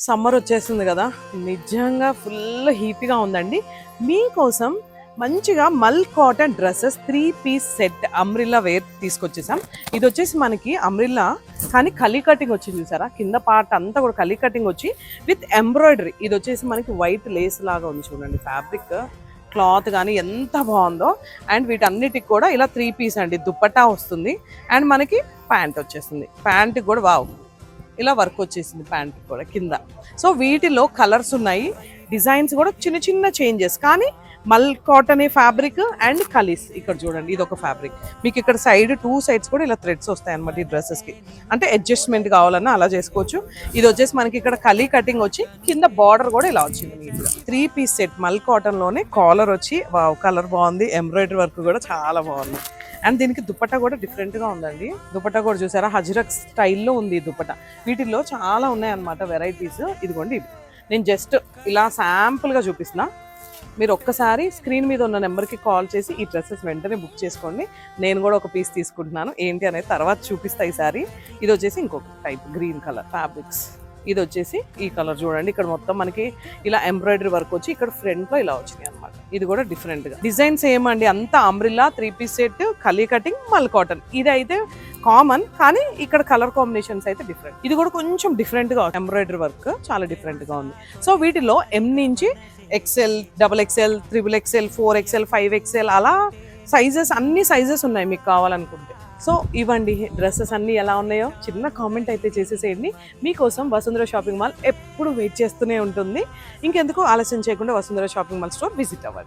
Summer వచ్చేస్తుంది కదా, నిజంగా ఫుల్ హీట్గా ఉందండి. మీకోసం మంచిగా మల్ cotton dresses three piece set umbrella wear తీసుకొచ్చేసాం. ఇది వచ్చేసి మనకి అమ్రిల్లా కానీ కలీ కటింగ్ వచ్చింది చూసారా, కింద పార్ట్ అంతా కూడా కలీ కటింగ్ వచ్చి విత్ ఎంబ్రాయిడరీ. ఇది వచ్చేసి మనకి వైట్ లేస్ లాగా ఉంది చూడండి, ఫ్యాబ్రిక్ క్లాత్ కానీ ఎంత బాగుందో. అండ్ వీటన్నిటికి కూడా ఇలా 3-పీస్ అండి, దుప్పట్టా వస్తుంది. అండ్ మనకి ప్యాంట్ వచ్చేస్తుంది, ప్యాంట్కి కూడా వావ్ ఇలా వర్క్ వచ్చేసింది ప్యాంట్ కూడా కింద. సో వీటిలో కలర్స్ ఉన్నాయి, డిజైన్స్ కూడా చిన్న చిన్న చేంజెస్, కానీ మల్ కాటన్ ఫ్యాబ్రిక్ అండ్ కలీస్. ఇక్కడ చూడండి, ఇది ఒక ఫ్యాబ్రిక్. మీకు ఇక్కడ సైడ్ 2 సైడ్స్ కూడా ఇలా థ్రెడ్స్ వస్తాయి అనమాట ఈ డ్రెస్సెస్కి, అంటే అడ్జస్ట్మెంట్ కావాలన్నా అలా చేసుకోవచ్చు. ఇది వచ్చేసి మనకి ఇక్కడ కలీ కటింగ్ వచ్చి కింద బార్డర్ కూడా ఇలా వచ్చింది నీట్గా. 3-పీస్ సెట్ మల్ కాటన్లోనే కాలర్ వచ్చి వావ్ కలర్ బాగుంది, ఎంబ్రాయిడరీ వర్క్ కూడా చాలా బాగుంది. అండ్ దీనికి దుపట్టా కూడా డిఫరెంట్గా ఉందండి. దుపట్టా కూడా చూసారా, హజరక్ స్టైల్లో ఉంది దుపట్టా. వీటిల్లో చాలా ఉన్నాయన్నమాట వెరైటీస్. ఇదిగోండి, ఇది నేను జస్ట్ ఇలా శాంపుల్గా చూపిస్తున్నా. మీరు ఒక్కసారి స్క్రీన్ మీద ఉన్న నెంబర్కి కాల్ చేసి ఈ డ్రెస్సెస్ వెంటనే బుక్ చేసుకోండి. నేను కూడా ఒక పీస్ తీసుకుంటున్నాను, ఏంటి అనేది తర్వాత చూపిస్తా. ఈసారి ఇది వచ్చేసి ఇంకొక టైప్ గ్రీన్ కలర్ ఫ్యాబ్రిక్స్. ఇది వచ్చేసి ఈ కలర్ చూడండి, ఇక్కడ మొత్తం మనకి ఇలా ఎంబ్రాయిడరీ వర్క్ వచ్చి ఇక్కడ ఫ్రంట్ లో ఇలా వచ్చినాయి అనమాట. ఇది కూడా డిఫరెంట్ గా డిజైన్స్ ఏమండి, అంతా అంబ్రిల్లా 3-పీస్ సెట్ కలీ కటింగ్ మల్ కాటన్. ఇది అయితే కామన్, కానీ ఇక్కడ కలర్ కాంబినేషన్స్ అయితే డిఫరెంట్. ఇది కూడా కొంచెం డిఫరెంట్ గా ఎంబ్రాయిడరీ వర్క్ చాలా డిఫరెంట్ గా ఉంది. సో వీటిలో ఎం నుంచి XL, XXL, XXL, 4XL, 5XL అలా సైజెస్, అన్ని సైజెస్ ఉన్నాయి మీకు కావాలనుకుంటే. సో ఇవ్వండి డ్రెస్సెస్ అన్నీ ఎలా ఉన్నాయో చిన్న కామెంట్ అయితే చేసేసేయండి. మీకోసం వసుంధర షాపింగ్ మాల్ ఎప్పుడు వెయిట్ చేస్తూనే ఉంటుంది. ఇంకెందుకు ఆలస్యం చేయకుండా Vasundhara shopping mall store visit అవ్వండి.